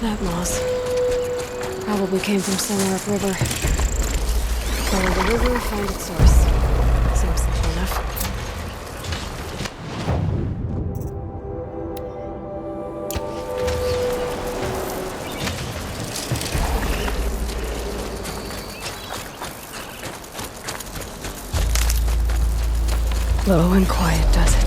that moss? Probably came from somewhere upriver. Follow the river, find its source. Seems simple enough. Low and quiet does it.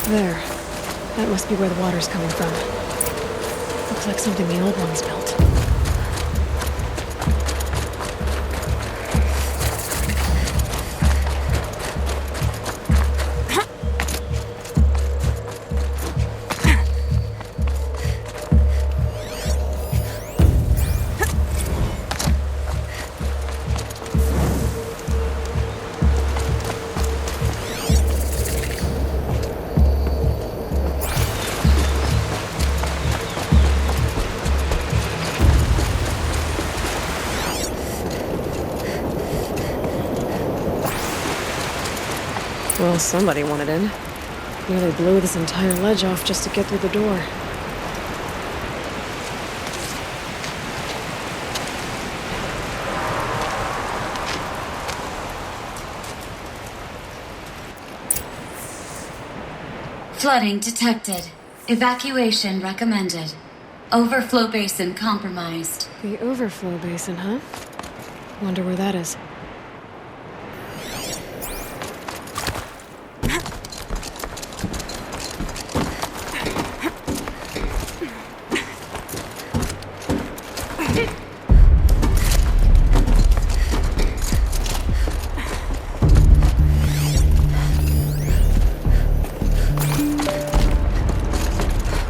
There. That must be where the water's coming from. Looks like something the old ones built. Well, somebody wanted in. Nearly blew this entire ledge off just to get through the door. Flooding detected. Evacuation recommended. Overflow basin compromised. The overflow basin, huh? Wonder where that is.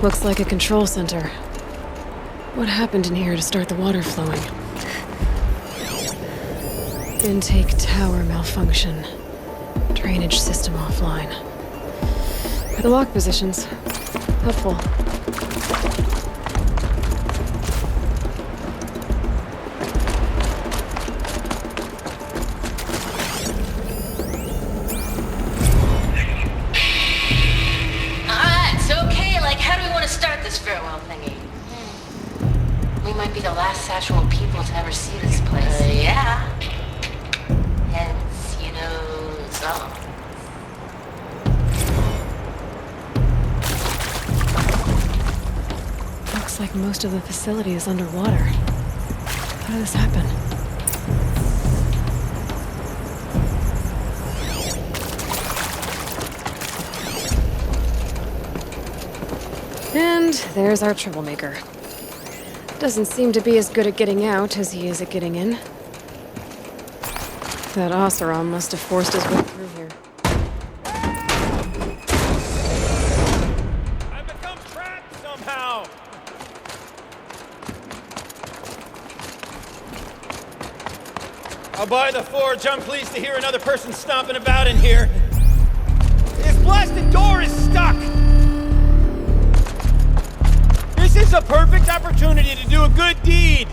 Looks like a control center. What happened in here to start the water flowing? Intake tower malfunction. Drainage system offline. The lock positions. Helpful. Actual people to ever see this place. Yeah. Hence, so. Looks like most of the facility is underwater. How did this happen? And there's our troublemaker. Doesn't seem to be as good at getting out as he is at getting in. That Oseram must have forced his way through here. I've become trapped I'll buy the forge. I'm pleased to hear another person stomping about in here. This blasted door is stuck! This is a perfect opportunity to do a good deed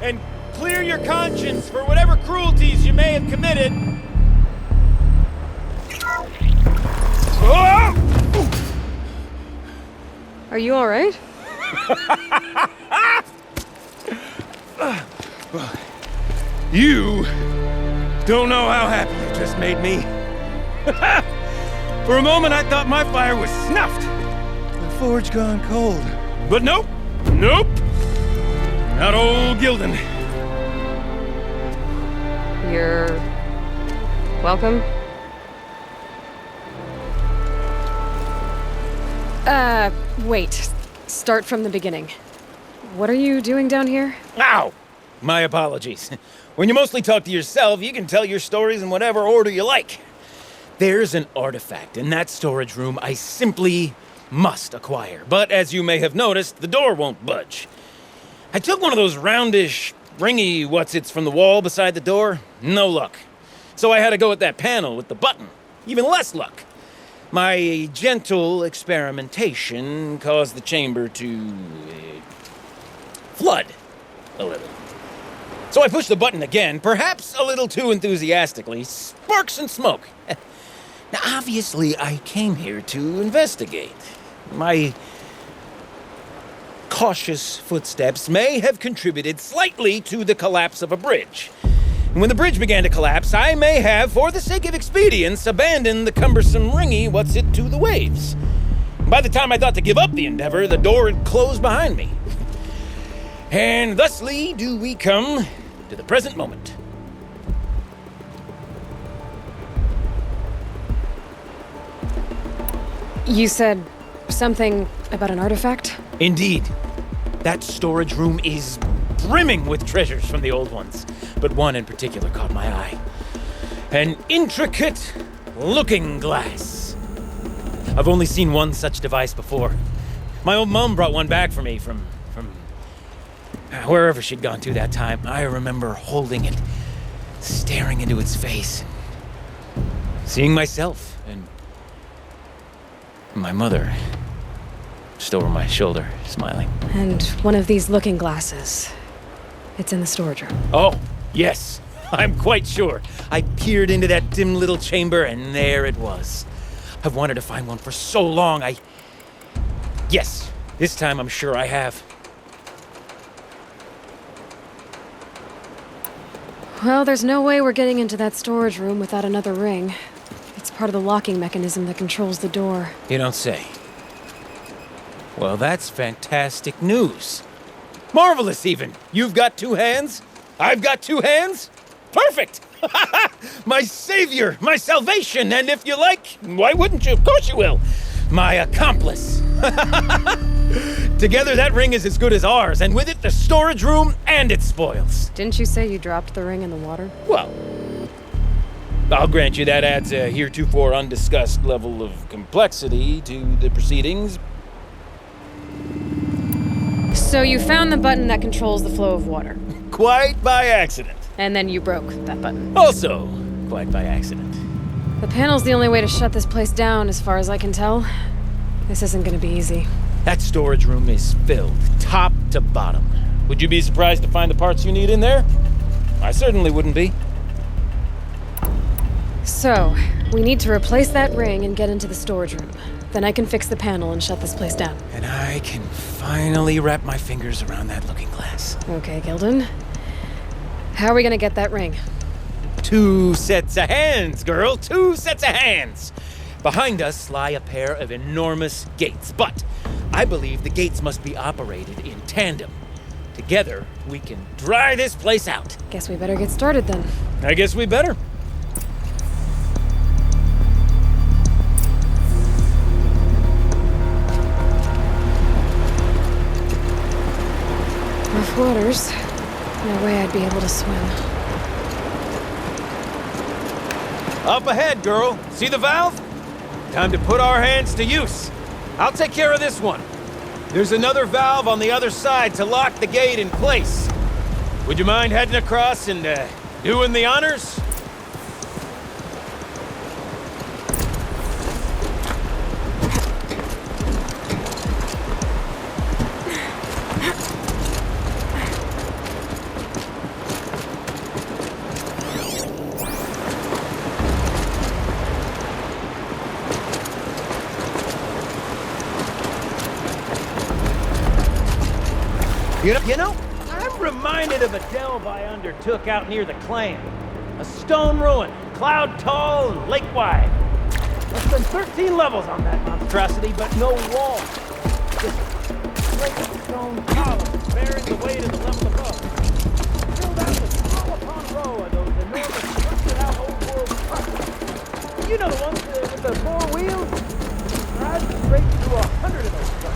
and clear your conscience for whatever cruelties you may have committed. Oh! Are you all right? You don't know how happy you just made me. For a moment, I thought my fire was snuffed. The forge gone cold. But nope. Nope. Not old Gildan. You're welcome. Wait. Start from the beginning. What are you doing down here? Ow! My apologies. When you mostly talk to yourself, you can tell your stories in whatever order you like. There's an artifact in that storage room I simply must acquire. But as you may have noticed, the door won't budge. I took one of those roundish, ringy what's-its from the wall beside the door. No luck. So I had to go with that panel with the button. Even less luck. My gentle experimentation caused the chamber to flood a little. So I pushed the button again, perhaps a little too enthusiastically. Sparks and smoke. Now, obviously, I came here to investigate. My cautious footsteps may have contributed slightly to the collapse of a bridge. And when the bridge began to collapse, I may have, for the sake of expedience, abandoned the cumbersome ringy what's-it to the waves. By the time I thought to give up the endeavor, the door had closed behind me. And thusly do we come to the present moment. You said something about an artifact? Indeed. That storage room is brimming with treasures from the old ones, but one in particular caught my eye. An intricate looking glass. I've only seen one such device before. My old mum brought one back for me from wherever she'd gone to that time. I remember holding it, staring into its face, seeing myself and my mother just over my shoulder, smiling. And one of these looking glasses. It's in the storage room. Oh, yes. I'm quite sure. I peered into that dim little chamber, and there it was. I've wanted to find one for so long, Yes, this time I'm sure I have. Well, there's no way we're getting into that storage room without another ring. It's part of the locking mechanism that controls the door. You don't say. Well, that's fantastic news. Marvelous, even. You've got two hands. I've got two hands. Perfect. My savior, my salvation, and if you like, why wouldn't you? Of course you will. My accomplice. Together, that ring is as good as ours, and with it, the storage room and its spoils. Didn't you say you dropped the ring in the water? Well, I'll grant you that adds a heretofore undiscussed level of complexity to the proceedings. So you found the button that controls the flow of water. Quite by accident. And then you broke that button. Also, quite by accident. The panel's the only way to shut this place down, as far as I can tell. This isn't gonna be easy. That storage room is filled, top to bottom. Would you be surprised to find the parts you need in there? I certainly wouldn't be. So, we need to replace that ring and get into the storage room. Then I can fix the panel and shut this place down. And I can finally wrap my fingers around that looking glass. Okay, Gildan. How are we gonna get that ring? 2 sets of hands, girl. 2 sets of hands. Behind us lie a pair of enormous gates, but I believe the gates must be operated in tandem. Together, we can dry this place out. Guess we better get started then. I guess we better. Rough waters. No way I'd be able to swim. Up ahead, girl. See the valve? Time to put our hands to use. I'll take care of this one. There's another valve on the other side to lock the gate in place. Would you mind heading across and Doing the honors? You know, I'm reminded of a delve I undertook out near the clan. A stone ruin, cloud tall and lake wide. Less than 13 levels on that monstrosity, but no walls. Just straight stone columns bearing the weight of the level above. Filled out with row upon row of those enormous rusted-out old-world trucks. You know the ones with the four wheels? Drive straight through 100 of those trucks.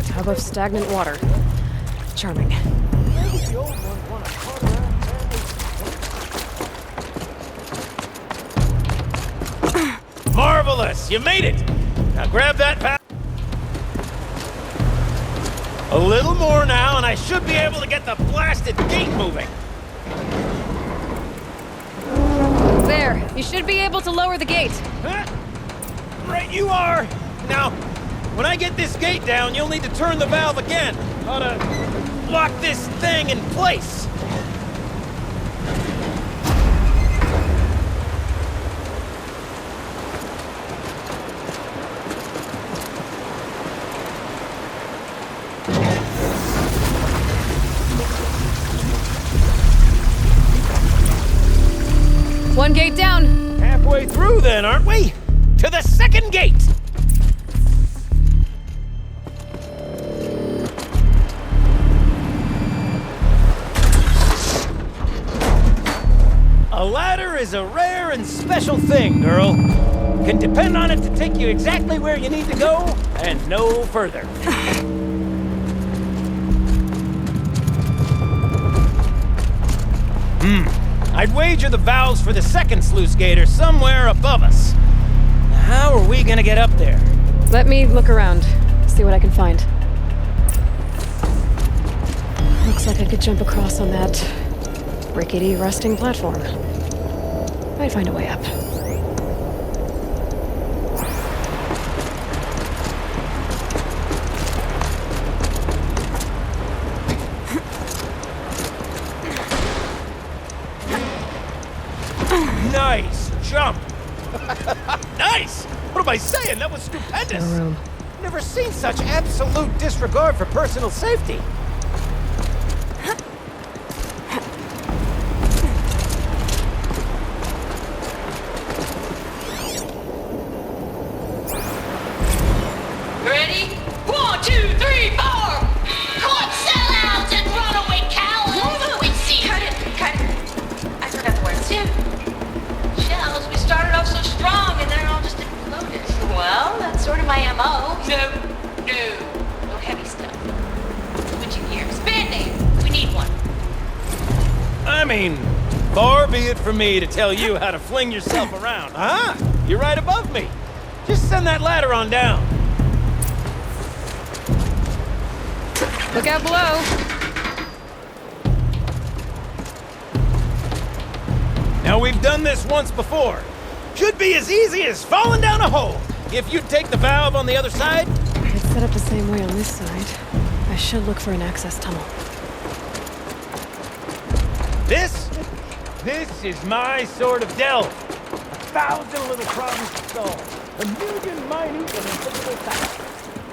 Tub of stagnant water. Charming. Marvelous! You made it! Now grab that valve. A little more now, and I should be able to get the blasted gate moving. There. You should be able to lower the gate. Huh? Right you are! Now, when I get this gate down, you'll need to turn the valve again. Ought to lock this thing in place. One gate down. Halfway through then, aren't we? To the second gate! A ladder is a rare and special thing, girl. Can depend on it to take you exactly where you need to go, and no further. I'd wager the valves for the second sluice gate are somewhere above us. How are we gonna get up there? Let me look around. See what I can find. Looks like I could jump across on that rickety, rusting platform. Might find a way up. Nice jump! Nice! What am I saying? That was stupendous! No room. Never seen such absolute disregard for personal safety. Ready? 1, 2, 3, 4! Caught sellouts and runaway cowards! Wait, see, cut it. I forgot the words. Shells, we started off so strong and then it all just imploded. Well, that's sort of my MO. No heavy stuff. Switching gears. Band-aid. We need one. I mean, far be it from me to tell you how to fling yourself around. Ah, you're right above me. Just send that ladder on down. Look out below. Now, we've done this once before. Should be as easy as falling down a hole. If you take the valve on the other side. It's set up the same way on this side. I should look for an access tunnel. This is my sort of delve. 1,000 little problems to solve. 1,000,000 minute and invisible facts.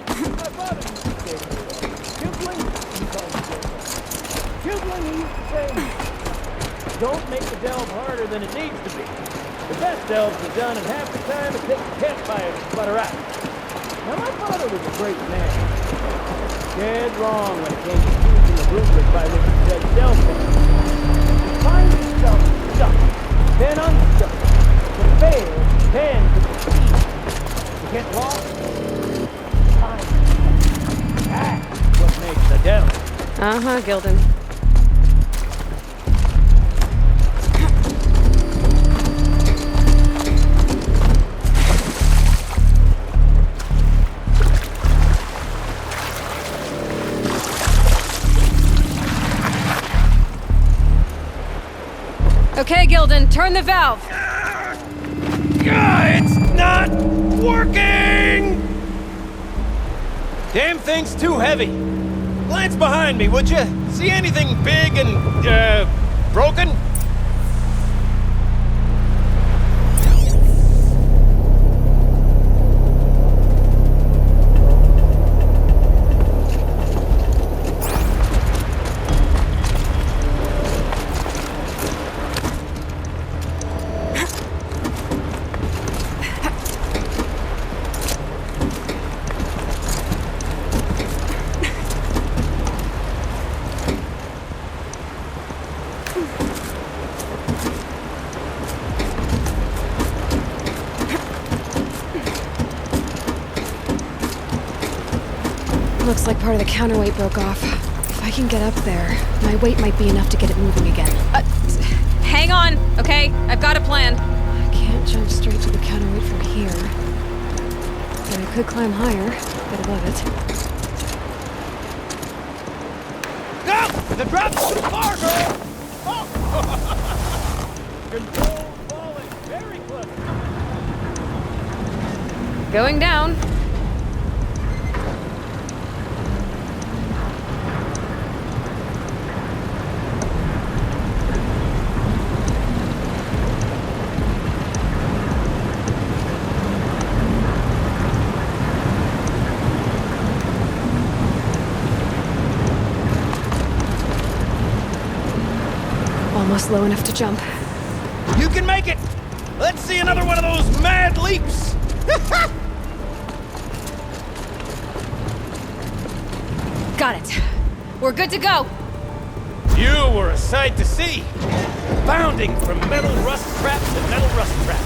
My father used to say to me, Kipling, he called me Kipling, he used to say, don't make the delve harder than it needs to be. The best delves are done in half the time it takes a campfire to sputter out. Now, my father was a great man. Dead wrong when it came to choosing the rubric by which he said delve things. Find yourself stuck, then unstuck. To fail, then to succeed. To get lost, find. That's what makes the delve. Uh-huh, Gilden. Gilden, turn the valve! It's not working! Damn thing's too heavy. Glance behind me, would you? See anything big and, broken? Looks like part of the counterweight broke off. If I can get up there, my weight might be enough to get it moving again. Hang on, okay? I've got a plan. I can't jump straight to the counterweight from here. But I could climb higher. Get above it. No! The drop's too far, girl! Oh! Control falling very close. Going down. Almost low enough to jump. You can make it! Let's see another one of those mad leaps! Got it. We're good to go. You were a sight to see. Bounding from metal rust trap to metal rust trap.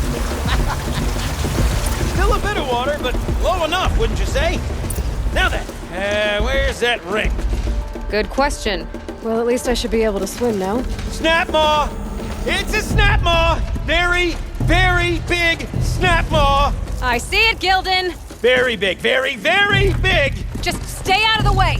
Still a bit of water, but low enough, wouldn't you say? Now then, where's that ring? Good question. Well, at least I should be able to swim now. Snap maw! It's a snap maw! Very, very big snap maw! I see it, Gilden. Very big, very, very big! Just stay out of the way.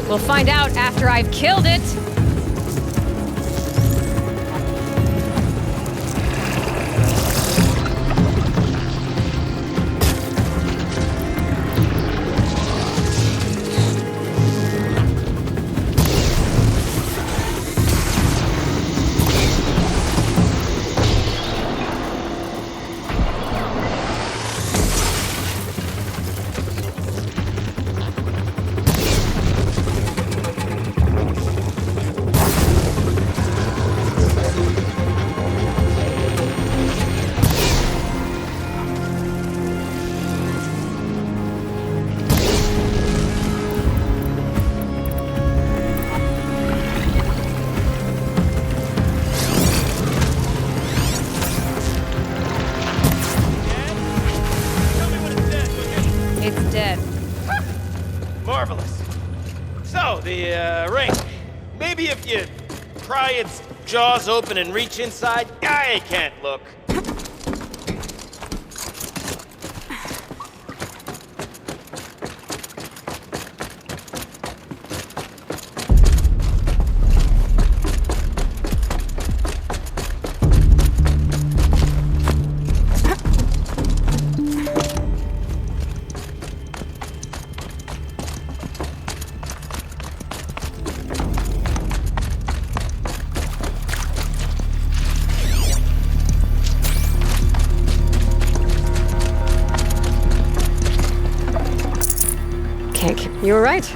We'll find out after I've killed it. It's dead. Marvelous. So, the, ring. Maybe if you pry its jaws open and reach inside, I can't look. You were right.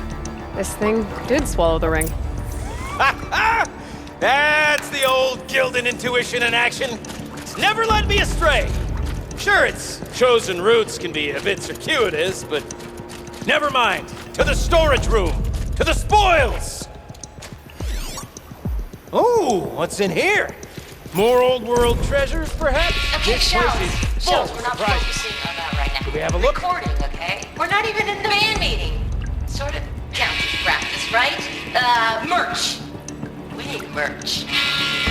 This thing did swallow the ring. That's the old Gildan intuition in action. It's never led me astray. Sure, its chosen routes can be a bit circuitous, but never mind. To the storage room! To the spoils! Oh, what's in here? More old world treasures, perhaps? Okay, This shells. place is full Shells, of we're not surprises. focusing on that right now. Could we have a look? Recording, okay? We're not even in the band meeting. Sort of counts as practice, right? Merch. We need merch.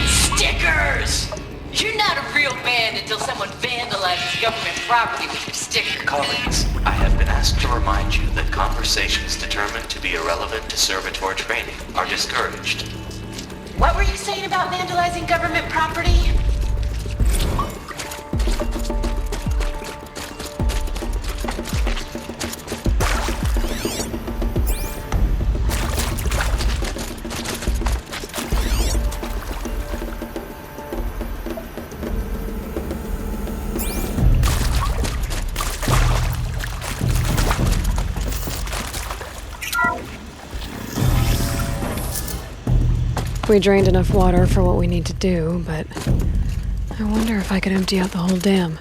Stickers! You're not a real band until someone vandalizes government property with your sticker. Colleagues, I have been asked to remind you that conversations determined to be irrelevant to servitor training are discouraged. What were you saying about vandalizing government property? We drained enough water for what we need to do, but I wonder if I could empty out the whole dam.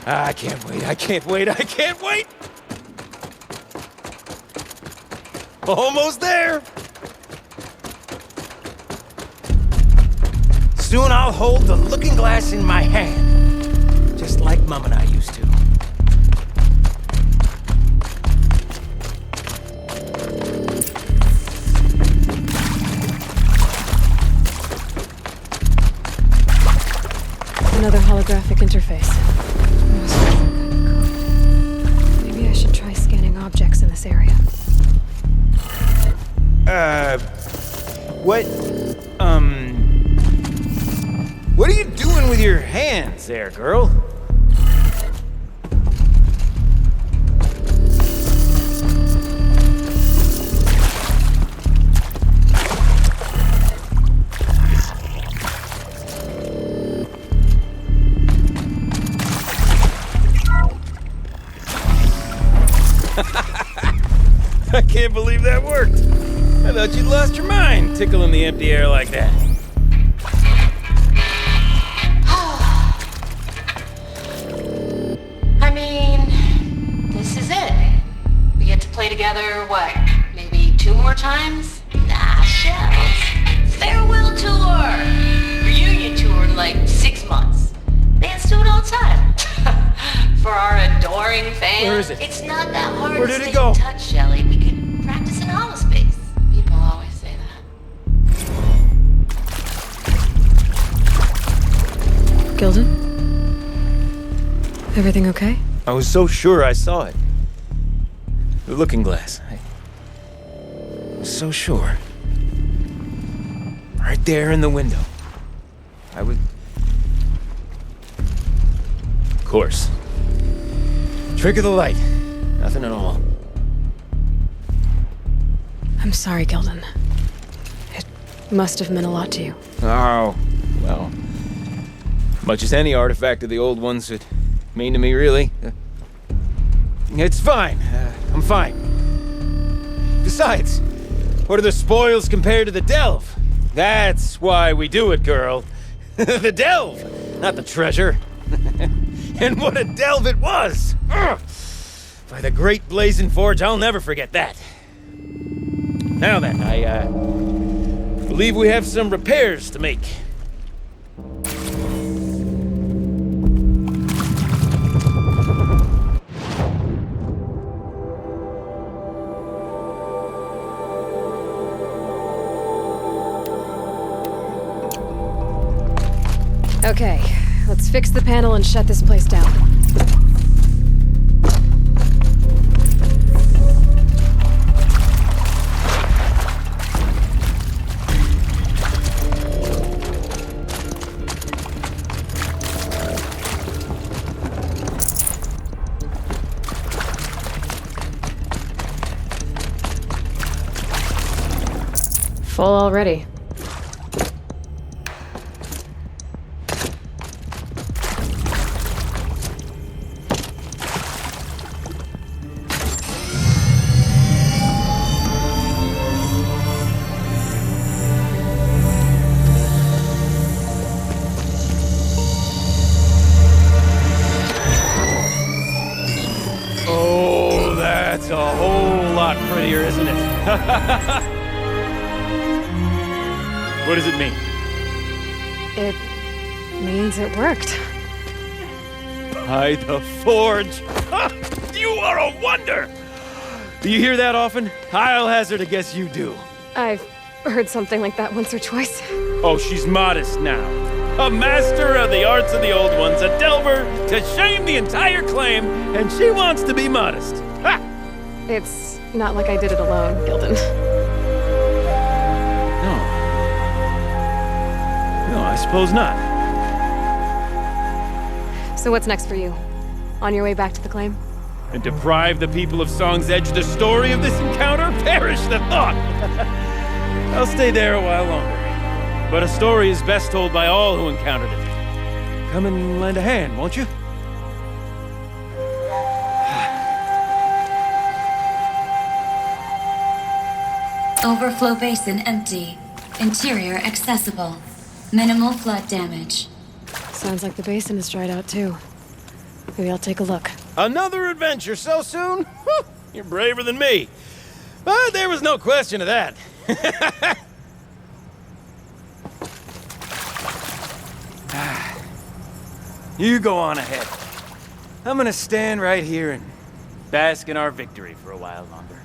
I can't wait, I can't wait, I can't wait! Almost there! Soon I'll hold the looking glass in my hand, just like Mum and I used to. Another holographic interface. Must be some kind of code. Maybe I should try scanning objects in this area. What are you doing with your hands there, girl? I can't believe that worked. I thought you'd lost your mind tickling the empty air like that. I mean, this is it. We get to play together, what, maybe 2 more times? Nah, shells. Farewell tour! Reunion tour in like 6 months. Bands do it all the time. For our adoring fans. Where is it? It's not that hard Where to did it stay go? in touch, Shelly. We could practice in holospace. People always say that. Gildan? Everything okay? I was so sure I saw it. The looking glass. I was so sure. Right there in the window. I was... Of course. Trick of the light. Nothing at all. I'm sorry, Gildan. It must have meant a lot to you. Oh, well. Much as any artifact of the old ones would mean to me, really. It's fine. I'm fine. Besides, what are the spoils compared to the delve? That's why we do it, girl. The delve, not the treasure. And what a delve it was! Ugh. By the great blazing forge, I'll never forget that. Now then, I believe we have some repairs to make. Okay, let's fix the panel and shut this place down. Full already. Oh, that's a whole lot prettier, isn't it? What does it mean? It means it worked. By the forge! You are a wonder! Do you hear that often? I'll hazard a guess you do. I've heard something like that once or twice. Oh, she's modest now. A master of the arts of the old ones, a delver to shame the entire claim, and she wants to be modest. Ha! It's not like I did it alone, Gildan. No, I suppose not. So what's next for you? On your way back to the claim? And deprive the people of Song's Edge the story of this encounter? Perish the thought! I'll stay there a while longer. But a story is best told by all who encountered it. Come and lend a hand, won't you? Overflow basin empty. Interior accessible. Minimal flood damage. Sounds like the basin is dried out too. Maybe I'll take a look. Another adventure so soon? You're braver than me. But there was no question of that. You go on ahead. I'm gonna stand right here and bask in our victory for a while longer.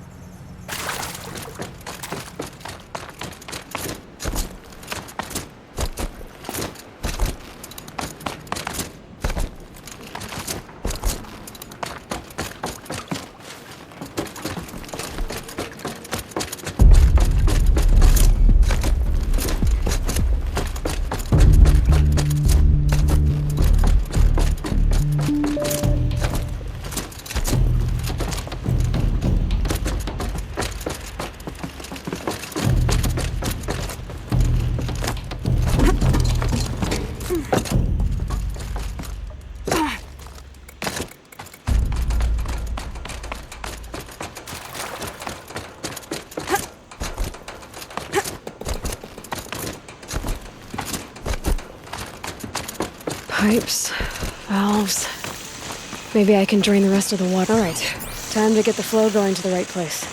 Pipes, valves. Maybe I can drain the rest of the water. All right. Time to get the flow going to the right place.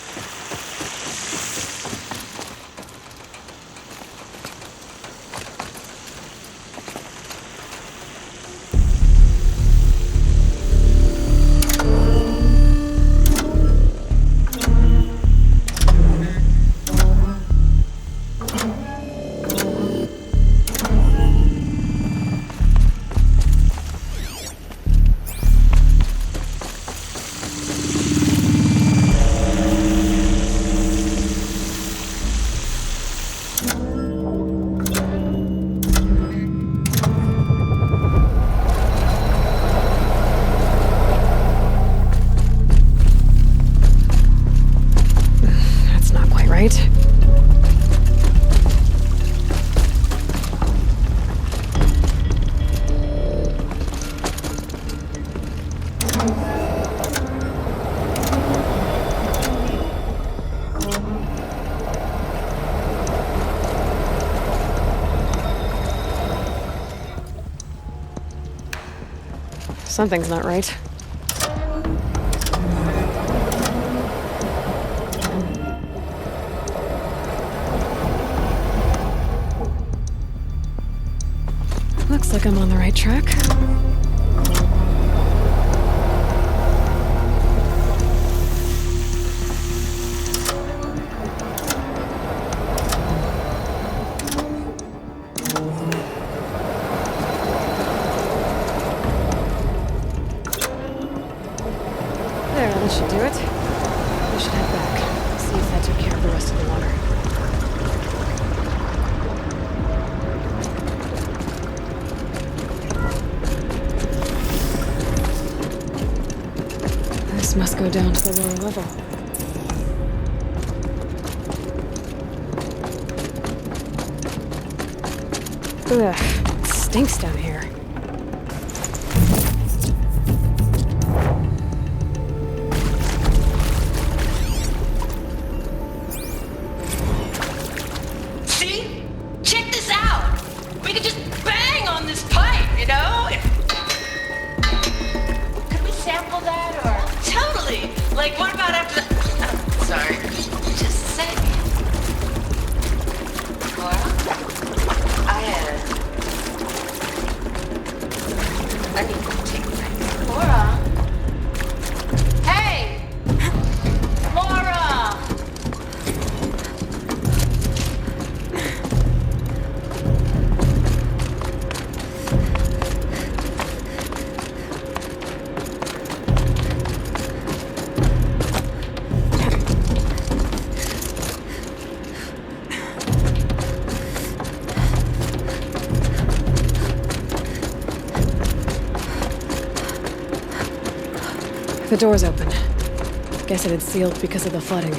Right? Something's not right. Looks like I'm on the right track. There, that should do it. We should head back. See if that took care of the rest of the water. This must go down to the lower level. Ugh, it stinks down here. See? Check this out! We could just bang on this pipe, you know? Could we sample that or? Totally! Like, what about after the. Oh, sorry. Just a sec. Laura? I need to take a break. Laura? Hey! Laura! The door's open. Guess it had sealed because of the flooding.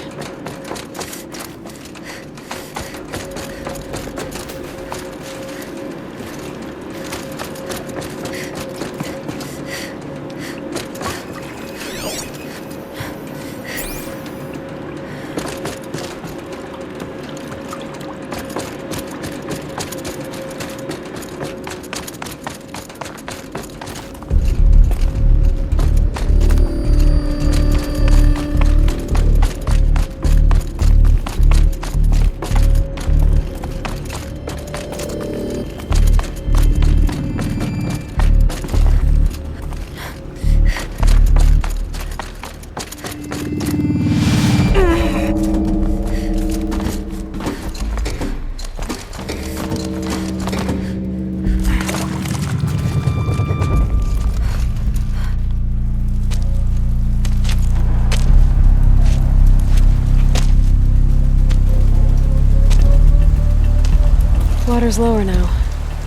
Water's lower now.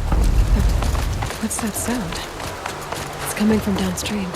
But what's that sound? It's coming from downstream.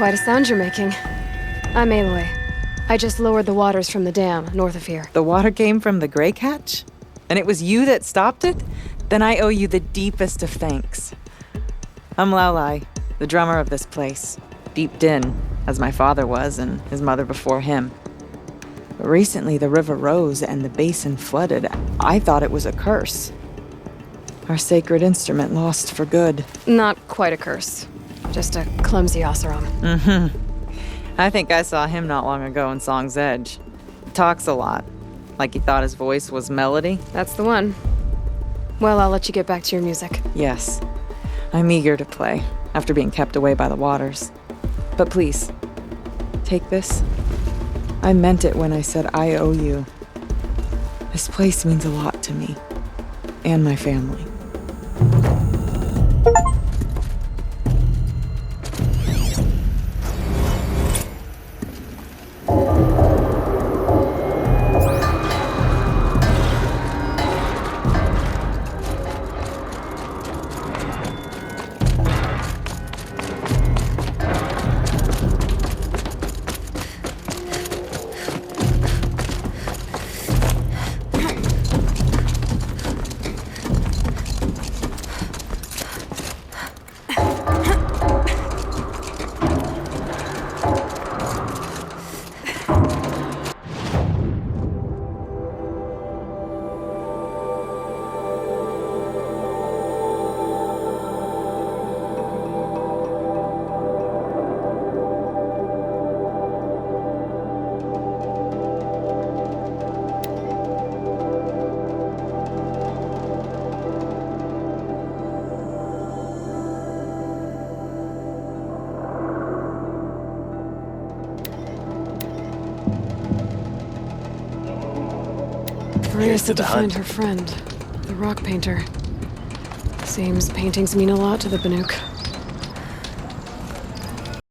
Quite a sound you're making. I'm Aloy. I just lowered the waters from the dam north of here. The water came from the Grey Catch? And it was you that stopped it? Then I owe you the deepest of thanks. I'm Aloy, the drummer of this place. Deeped in, as my father was and his mother before him. But recently the river rose and the basin flooded. I thought it was a curse. Our sacred instrument lost for good. Not quite a curse. Just a clumsy oseram. I think I saw him not long ago in Song's Edge. Talks a lot. Like he thought his voice was melody. That's the one. Well, I'll let you get back to your music. Yes. I'm eager to play, after being kept away by the waters. But please, take this. I meant it when I said I owe you. This place means a lot to me. And my family. Maria said to find her friend, the rock painter. Seems paintings mean a lot to the Banuk.